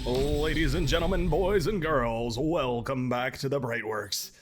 Ladies and gentlemen, boys and girls, welcome back to the Brightworks.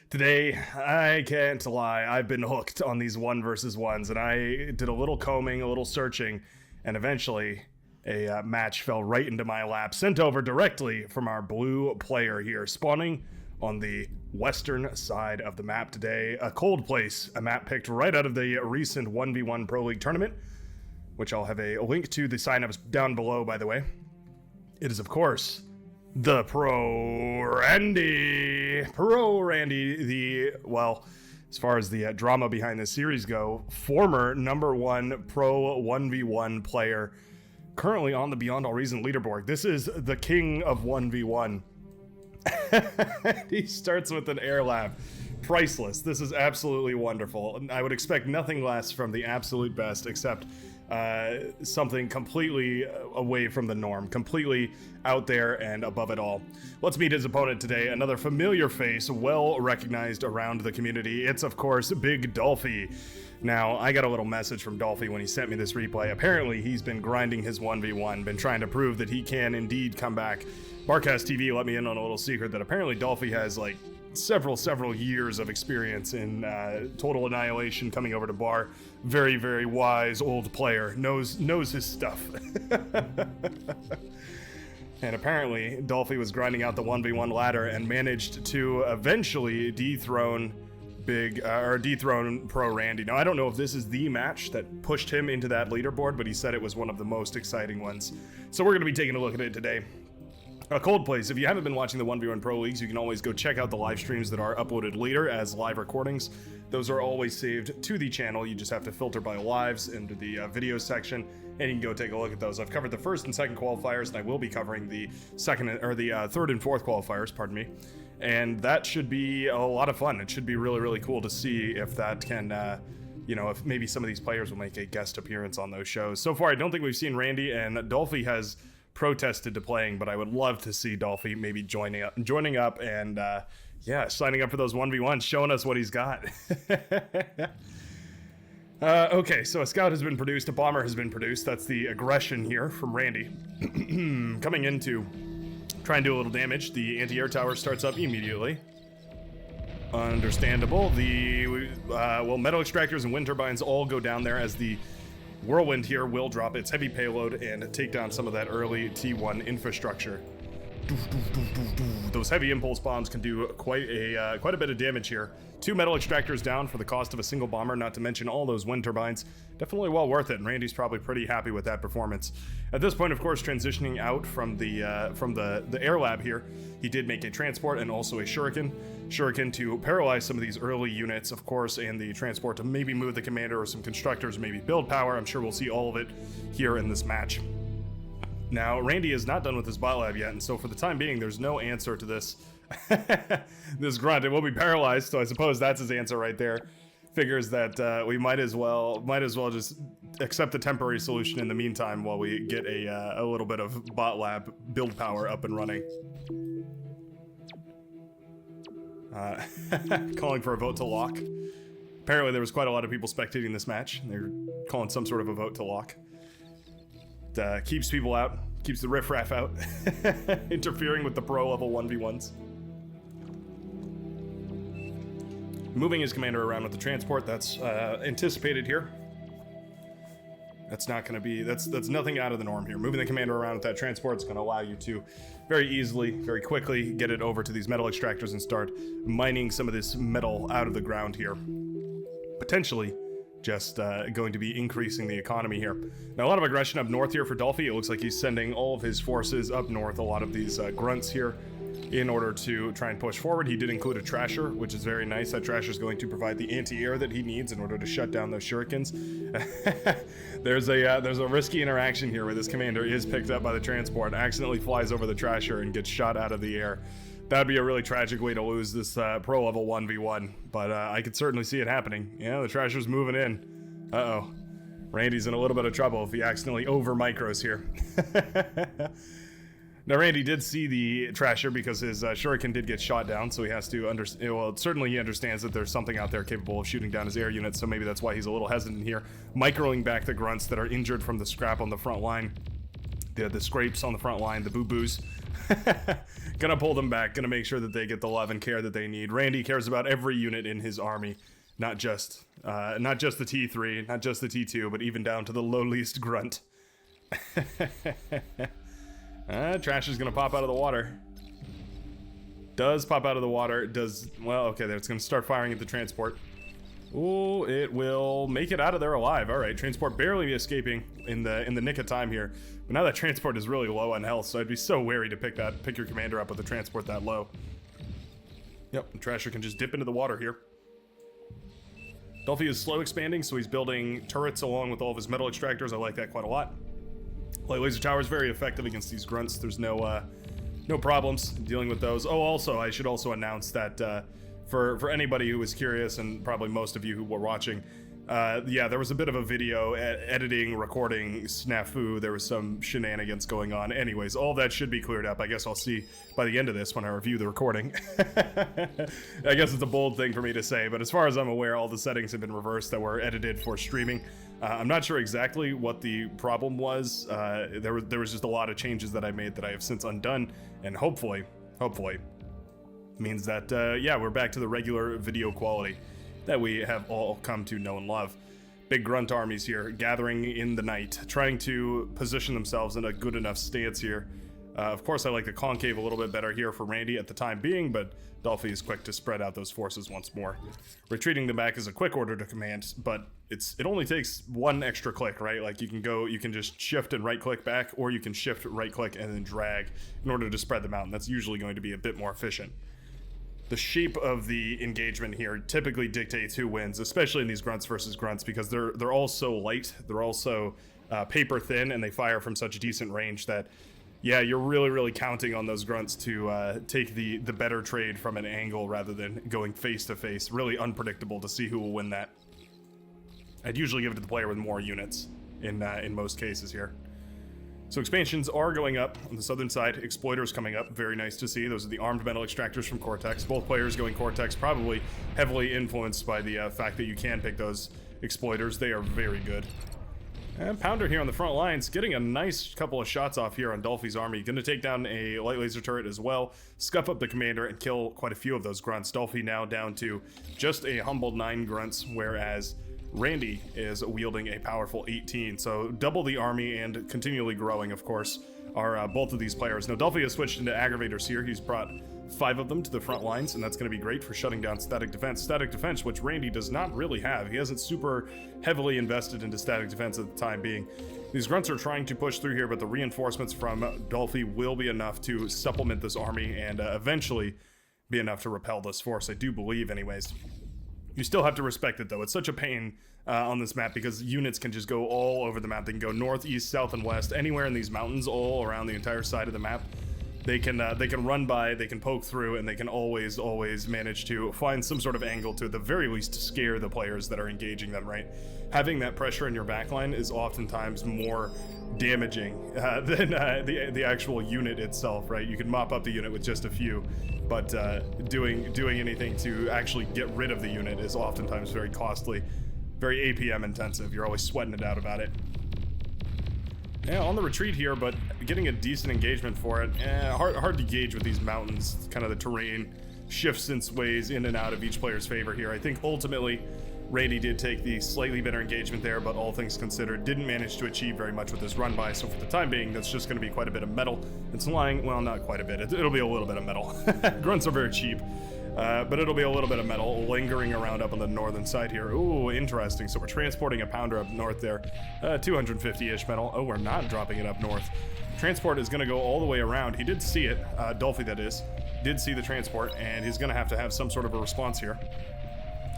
Today, I can't lie, I've been hooked on these 1 versus 1s, and I did a little combing, a little searching, and eventually a match fell right into my lap, sent over directly from our blue player here, spawning on the western side of the map today. A cold place, a map picked right out of the recent 1v1 Pro League tournament, which I'll have a link to the signups down below, by the way. It is, of course, the Pro Randy. Pro Randy, well, as far as the drama behind this series go, former #1 Pro 1v1 player, currently on the Beyond All Reason leaderboard. This is the king of 1v1. He starts with an air lab. Priceless. This is absolutely wonderful. I would expect nothing less from the absolute best, except something completely away from the norm, completely out there and above it all. Let's meet his opponent today, another familiar face, well recognized around the community. It's, of course, Big Dolphy. Now, I got a little message from Dolphy when he sent me this replay. Apparently, he's been grinding his 1v1, been trying to prove that he can indeed come back. Barcast TV let me in on a little secret that apparently Dolphy has, like, several years of experience in Total Annihilation, coming over to Bar. Very, very wise old player, knows his stuff. And apparently, Dolphy was grinding out the 1v1 ladder and managed to eventually dethrone Pro Randy. Now, I don't know if this is the match that pushed him into that leaderboard, but he said it was one of the most exciting ones. So we're going to be taking a look at it today. A cold place. If you haven't been watching the 1v1 Pro Leagues, you can always go check out the live streams that are uploaded later as live recordings. Those are always saved to the channel. You just have to filter by lives into the video section, and you can go take a look at those. I've covered the first and second qualifiers, and I will be covering the third and fourth qualifiers, pardon me. And that should be a lot of fun. It should be really, really cool to see if that can, if maybe some of these players will make a guest appearance on those shows. So far, I don't think we've seen Randy, and Dolphy has protested to playing, but I would love to see Dolphy maybe joining up and signing up for those 1v1s, showing us what he's got. Okay, so a scout has been produced, a bomber has been produced. That's the aggression here from Randy. Coming in to try and do a little damage. The anti-air tower starts up immediately. Understandable. The metal extractors and wind turbines all go down there as the Whirlwind here will drop its heavy payload and take down some of that early T1 infrastructure. Those heavy impulse bombs can do quite a bit of damage here. 2 metal extractors down for the cost of a single bomber, not to mention all those wind turbines. Definitely well worth it, and Randy's probably pretty happy with that performance. At this point, of course, transitioning out from the air lab here, he did make a transport and also a shuriken. Shuriken to paralyze some of these early units, of course, and the transport to maybe move the commander or some constructors, maybe build power. I'm sure we'll see all of it here in this match. Now, Randy is not done with his bot lab yet, and so for the time being, there's no answer to this this grunt. It will be paralyzed, so I suppose that's his answer right there. Figures that we might as well just accept the temporary solution in the meantime while we get a little bit of bot lab build power up and running. Calling for a vote to lock. Apparently there was quite a lot of people spectating this match. They're calling some sort of a vote to lock. Keeps people out, keeps the riffraff out, interfering with the pro level 1v1s. Moving his commander around with the transport, that's anticipated here. That's not going to be, that's nothing out of the norm here. Moving the commander around with that transport is going to allow you to very easily, very quickly get it over to these metal extractors and start mining some of this metal out of the ground here. Potentially just going to be increasing the economy here. Now, a lot of aggression up north here for Dolphy. It looks like he's sending all of his forces up north, a lot of these grunts here, in order to try and push forward. He did include a trasher, which is very nice. That trasher is going to provide the anti-air that he needs in order to shut down those shurikens. There's a risky interaction here where this commander is picked up by the transport, accidentally flies over the trasher and gets shot out of the air. That'd be a really tragic way to lose this pro level 1v1, but I could certainly see it happening. Yeah, the trasher's moving in. Uh-oh. Randy's in a little bit of trouble if he accidentally over micros here. Now, Randy did see the trasher because his shuriken did get shot down, so he has to certainly he understands that there's something out there capable of shooting down his air units, so maybe that's why he's a little hesitant here. Microing back the grunts that are injured from the scrap on the front line. the scrapes on the front line, the boo-boos. Gonna pull them back, gonna make sure that they get the love and care that they need. Randy cares about every unit in his army, not just the T3, not just the T2, but even down to the lowliest grunt. Trash is gonna pop out of the water. Does pop out of the water, well, okay, there, it's gonna start firing at the transport. Ooh, it will make it out of there alive. All right, transport barely escaping in the nick of time here. But now that transport is really low on health, so I'd be so wary to pick your commander up with a transport that low. Yep, and Trasher can just dip into the water here. Dolphy is slow expanding, so he's building turrets along with all of his metal extractors. I like that quite a lot. Light laser tower is very effective against these grunts. There's no problems dealing with those. Oh, also, I should also announce that for anybody who was curious, and probably most of you who were watching, yeah, there was a bit of a video editing, recording snafu. There was some shenanigans going on. Anyways, all that should be cleared up. I guess I'll see by the end of this when I review the recording. I guess it's a bold thing for me to say, but as far as I'm aware, all the settings have been reversed that were edited for streaming. I'm not sure exactly what the problem was. There was just a lot of changes that I made that I have since undone, and hopefully means that, yeah, we're back to the regular video quality that we have all come to know and love. Big grunt armies here, gathering in the night, trying to position themselves in a good enough stance here. Of course, I like the concave a little bit better here for Randy at the time being, but Dolphy is quick to spread out those forces once more. Retreating them back is a quick order to command, but it only takes one extra click, right? Like you can just shift and right click back, or you can shift, right click, and then drag in order to spread them out, and that's usually going to be a bit more efficient. The shape of the engagement here typically dictates who wins, especially in these grunts versus grunts, because they're all so light, they're also paper thin, and they fire from such decent range that, yeah, you're really counting on those grunts to take the better trade from an angle rather than going face to face. Really unpredictable to see who will win that. I'd usually give it to the player with more units in most cases here. So expansions are going up on the southern side. Exploiters coming up, very nice to see. Those are the armed metal extractors from Cortex. Both players going Cortex, probably heavily influenced by the fact that you can pick those exploiters. They are very good. And Pounder here on the front lines, getting a nice couple of shots off here on Dolphy's army. Gonna take down a light laser turret as well, scuff up the commander, and kill quite a few of those grunts. Dolphy now down to just a humble 9 grunts, whereas Randy is wielding a powerful 18, so double the army and continually growing, of course, are both of these players. Now, Dolphy has switched into aggravators here. He's brought 5 of them to the front lines, and that's going to be great for shutting down static defense. Static defense, which Randy does not really have. He hasn't super heavily invested into static defense at the time being. These grunts are trying to push through here, but the reinforcements from Dolphy will be enough to supplement this army and eventually be enough to repel this force, I do believe, anyways. You still have to respect it, though. It's such a pain on this map because units can just go all over the map. They can go north, east, south, and west, anywhere in these mountains, all around the entire side of the map. They can run by, they can poke through, and they can always manage to find some sort of angle to, at the very least, scare the players that are engaging them, right? Having that pressure in your backline is oftentimes more damaging than the actual unit itself, right? You can mop up the unit with just a few, but doing anything to actually get rid of the unit is oftentimes very costly, very APM intensive. You're always sweating it out about it. Yeah, on the retreat here, but getting a decent engagement for it. Hard to gauge with these mountains. Kind of the terrain shifts and sways in and out of each player's favor here. I think ultimately Randy did take the slightly better engagement there, but all things considered, didn't manage to achieve very much with his run by. So for the time being, that's just going to be quite a bit of metal. It's lying, well, not quite a bit. It'll be a little bit of metal. Grunts are very cheap. But it'll be a little bit of metal lingering around up on the northern side here. Ooh, interesting. So we're transporting a pounder up north there. 250-ish metal. Oh, we're not dropping it up north. Transport is going to go all the way around. He did see it, Dolphy that is, did see the transport, and he's going to have some sort of a response here.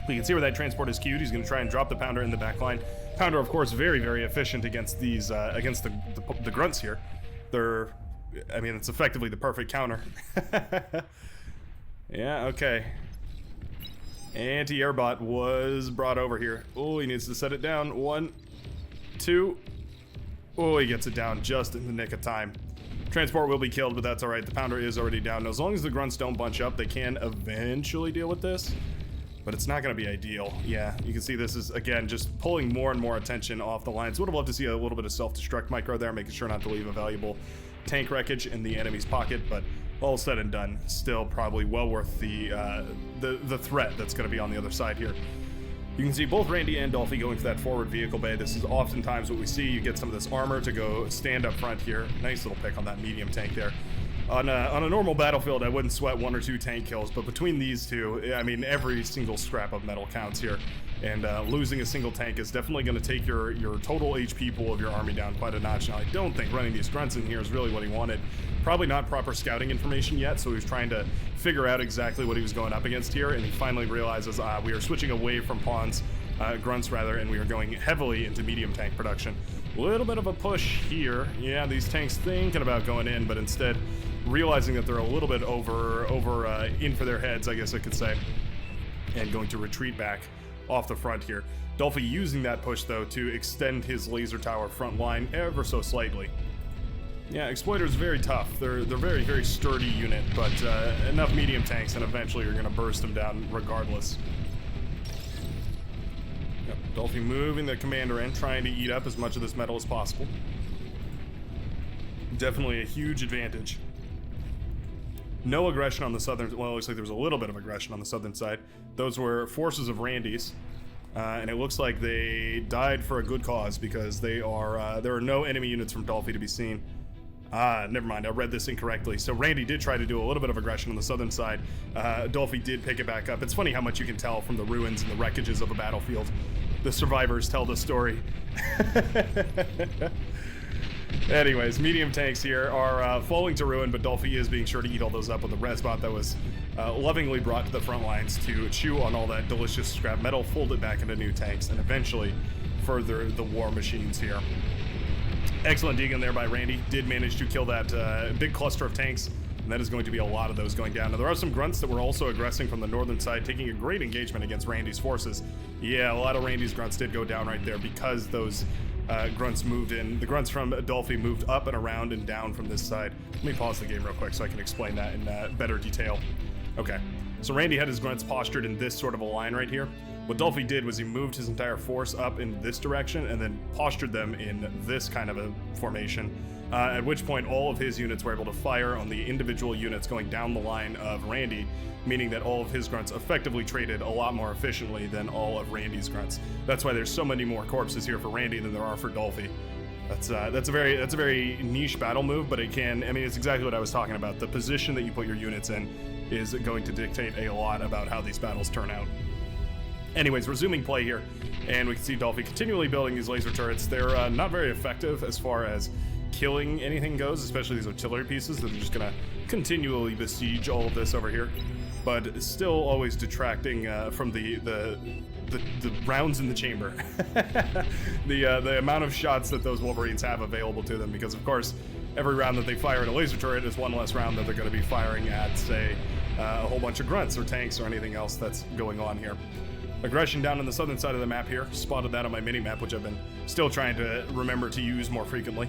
You can see where that transport is queued. He's going to try and drop the pounder in the back line. Pounder, of course, very efficient against these, against the grunts here. I mean, it's effectively the perfect counter. Yeah, okay. Anti-airbot was brought over here. Oh, he needs to set it down. 1, 2. Oh, he gets it down just in the nick of time. Transport will be killed, but that's alright. The pounder is already down. Now, as long as the grunts don't bunch up, they can eventually deal with this. but it's not going to be ideal. Yeah, you can see this is, again, just pulling more and more attention off the lines. Would have loved to see a little bit of self-destruct micro there, making sure not to leave a valuable tank wreckage in the enemy's pocket, but all said and done, still probably well worth the threat that's going to be on the other side here. You can see both Randy and Dolphy going for that forward vehicle bay. This is oftentimes what we see. You get some of this armor to go stand up front here. Nice little pick on that medium tank there. On a normal battlefield, I wouldn't sweat 1 or 2 tank kills, but between these two, I mean, every single scrap of metal counts here. And losing a single tank is definitely going to take your total HP pool of your army down quite a notch. Now, I don't think running these grunts in here is really what he wanted. Probably not proper scouting information yet, so he was trying to figure out exactly what he was going up against here, and he finally realizes we are switching away from pawns, grunts rather, and we are going heavily into medium tank production. A little bit of a push here. Yeah, these tanks thinking about going in, but instead realizing that they're a little bit in for their heads, I guess I could say, and going to retreat back off the front here. Dolphy using that push, though, to extend his laser tower front line ever so slightly. Yeah, Exploiter's very tough. They're very, very sturdy unit, but enough medium tanks and eventually you're going to burst them down regardless. Yep, Dolphy moving the commander in, trying to eat up as much of this metal as possible. Definitely a huge advantage. No aggression on the southern, well, it looks like there was a little bit of aggression on the southern side. Those were forces of Randy's, and it looks like they died for a good cause because there are no enemy units from Dolphy to be seen. Never mind, I read this incorrectly. So Randy did try to do a little bit of aggression on the southern side. Dolphy did pick it back up. It's funny how much you can tell from the ruins and the wreckages of a battlefield. The survivors tell the story. Anyways, medium tanks here are falling to ruin, but Dolphy is being sure to eat all those up with a resbot that was lovingly brought to the front lines to chew on all that delicious scrap metal, fold it back into new tanks, and eventually further the war machines here. Excellent deacon there by Randy. Did manage to kill that big cluster of tanks, and that is going to be a lot of those going down. Now, there are some grunts that were also aggressing from the northern side, taking a great engagement against Randy's forces. Yeah, a lot of Randy's grunts did go down right there because those grunts moved in. The grunts from Dolphy moved up and around and down from this side. Let me pause the game real quick so I can explain that in better detail. Okay, so Randy had his grunts postured in this sort of a line right here. What Dolphy did was he moved his entire force up in this direction and then postured them in this kind of a formation, at which point all of his units were able to fire on the individual units going down the line of Randy, meaning that all of his grunts effectively traded a lot more efficiently than all of Randy's grunts. That's why there's so many more corpses here for Randy than there are for Dolphy. That's a very niche battle move, but it's exactly what I was talking about. The position that you put your units in is going to dictate a lot about how these battles turn out. Anyways, resuming play here, and we can see Dolphy continually building these laser turrets. They're not very effective as far as killing anything goes, especially these artillery pieces that are just gonna continually besiege all of this over here, but still always detracting from the rounds in the chamber. the amount of shots that those Wolverines have available to them, because of course every round that they fire at a laser turret is one less round that they're going to be firing at, say, a whole bunch of grunts or tanks or anything else that's going on here. Aggression down on the southern side of the map here. Spotted that on my mini-map, which I've been still trying to remember to use more frequently.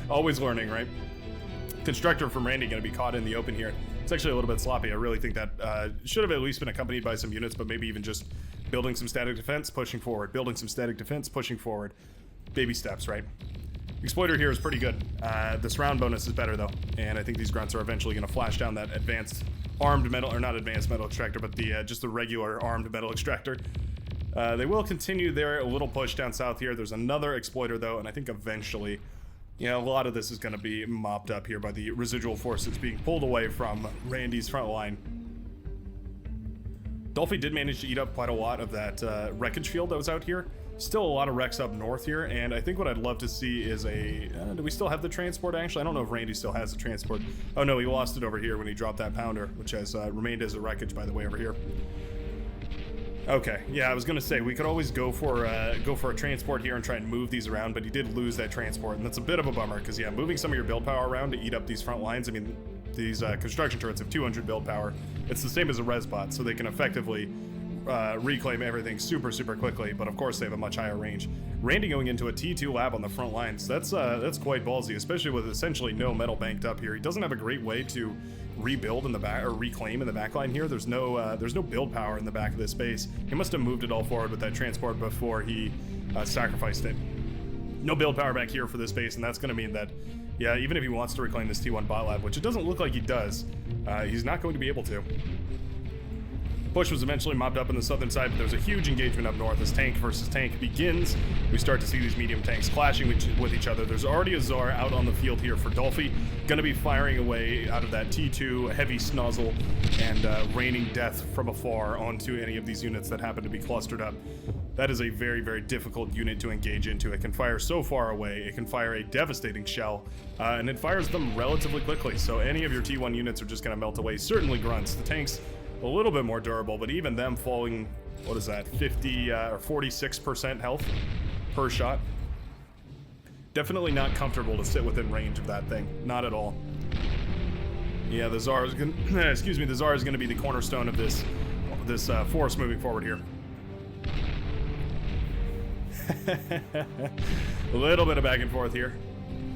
Always learning, right? Constructor from Randy going to be caught in the open here. It's actually a little bit sloppy. I really think that should have at least been accompanied by some units, but maybe even just building some static defense, pushing forward. Building some static defense, pushing forward. Baby steps, right? Exploiter here is pretty good. This round bonus is better, though, and I think these grunts are eventually going to flash down that advanced armed metal, or not advanced metal extractor, but just the regular armed metal extractor. They will continue their little push down south here. There's another exploiter, though, and I think eventually, a lot of this is going to be mopped up here by the residual forces being pulled away from Randy's front line. Dolphy did manage to eat up quite a lot of that wreckage field that was out here. Still a lot of wrecks up north here, and I think what I'd love to see is do we still have the transport, actually? I don't know if Randy still has the transport. Oh no, he lost it over here when he dropped that pounder, which has remained as a wreckage, by the way, over here. Okay, yeah, I was gonna say, we could always go for a transport here and try and move these around, but he did lose that transport, and that's a bit of a bummer, because yeah, moving some of your build power around to eat up these front lines, I mean, these construction turrets have 200 build power. It's the same as a resbot, so they can effectively reclaim everything super quickly, but of course they have a much higher range. Randy going into a T2 lab on the front lines, that's quite ballsy, especially with essentially no metal banked up here. He doesn't have a great way to rebuild in the back, or reclaim in the back line here. There's no build power in the back of this base. He must have moved it all forward with that transport before he sacrificed it. No build power back here for this base, and that's going to mean that, yeah, even if he wants to reclaim this T1 bot lab, which it doesn't look like he does, he's not going to be able to. Push was eventually mopped up on the southern side, but there's a huge engagement up north as tank versus tank begins. We start to see these medium tanks clashing with each other. There's already a Tsar out on the field here for Dolphy, going to be firing away out of that T2 heavy snozzle and raining death from afar onto any of these units that happen to be clustered up. That is a very difficult unit to engage into. It can fire so far away, it can fire a devastating shell, and it fires them relatively quickly, so any of your T1 units are just going to melt away. Certainly grunts. The tanks a little bit more durable, but even them falling, what is that, 50 or 46% health per shot. Definitely not comfortable to sit within range of that thing, not at all. Yeah, the Tsar is gonna, excuse me, the Tsar is going to be the cornerstone of this force moving forward here. A little bit of back and forth here.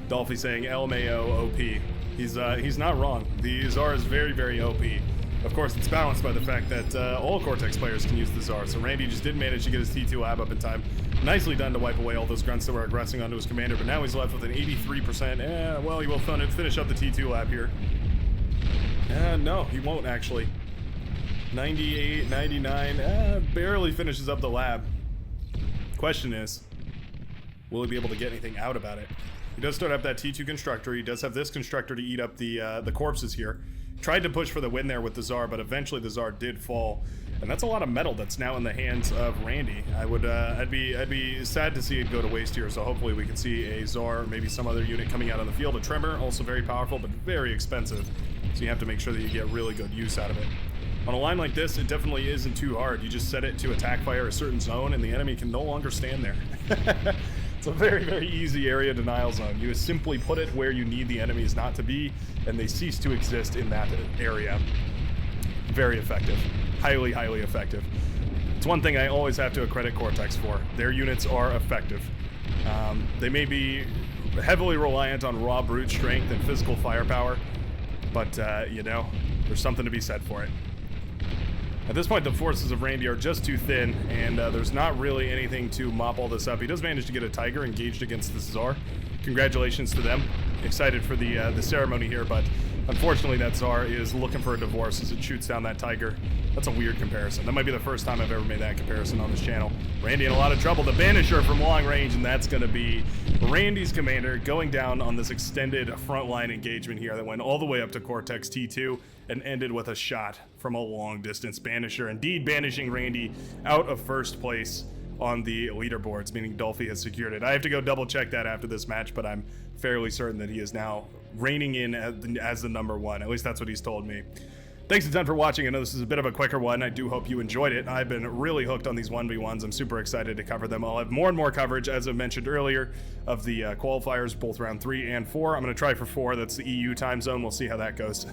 Dolphy saying LMAO OP. He's not wrong. The Tsar is very OP. Of course, it's balanced by the fact that all Cortex players can use the Tsar, so Randy just didn't manage to get his T2 lab up in time. Nicely done to wipe away all those grunts that were aggressing onto his commander, but now he's left with an 83%. Well, he will finish up the T2 lab here. No, he won't actually. 98, 99, barely finishes up the lab. Question is, will he be able to get anything out about it? He does start up that T2 constructor. He does have this constructor to eat up the corpses here. Tried to push for the win there with the Tsar, but eventually the Tsar did fall, and that's a lot of metal that's now in the hands of Randy. I'd be sad to see it go to waste here. So hopefully we can see a Tsar, or maybe some other unit coming out on the field. A Tremor, also very powerful, but very expensive. So you have to make sure that you get really good use out of it. On a line like this, it definitely isn't too hard. You just set it to attack fire a certain zone, and the enemy can no longer stand there. It's a very easy area denial zone. You simply put it where you need the enemies not to be, and they cease to exist in that area. Very effective. Highly effective. It's one thing I always have to accredit Cortex for. Their units are effective. They may be heavily reliant on raw brute strength and physical firepower, but, you know, there's something to be said for it. At this point, the forces of Randy are just too thin, and there's not really anything to mop all this up. He does manage to get a Tiger engaged against the Tsar. Congratulations to them. Excited for the ceremony here, but unfortunately that Tsar is looking for a divorce as it shoots down that Tiger. That's a weird comparison. That might be the first time I've ever made that comparison on this channel. Randy in a lot of trouble. The Banisher from long range, and that's going to be Randy's commander going down on this extended frontline engagement here that went all the way up to Cortex T2 and ended with a shot from a long distance. Banisher indeed banishing Randy out of first place on the leaderboards, meaning Dolphy has secured it. I have to go double check that after this match, but I'm fairly certain that he is now reigning in as the number one. At least that's what he's told me. Thanks a ton for watching. I know this is a bit of a quicker one. I do hope you enjoyed it. I've been really hooked on these 1v1s. I'm super excited to cover them. I'll have more and more coverage, as I mentioned earlier, of the qualifiers, both round 3 and 4. I'm going to try for 4. That's the EU time zone. We'll see how that goes.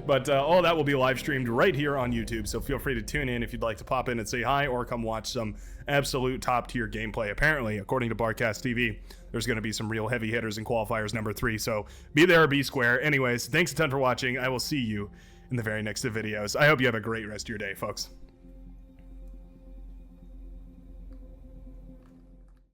But all that will be live streamed right here on YouTube, so feel free to tune in if you'd like to pop in and say hi or come watch some absolute top-tier gameplay. Apparently, according to Barcast TV, there's going to be some real heavy hitters in qualifiers number 3, so be there or be square. Anyways, thanks a ton for watching. I will see you in the very next videos. I hope you have a great rest of your day, folks.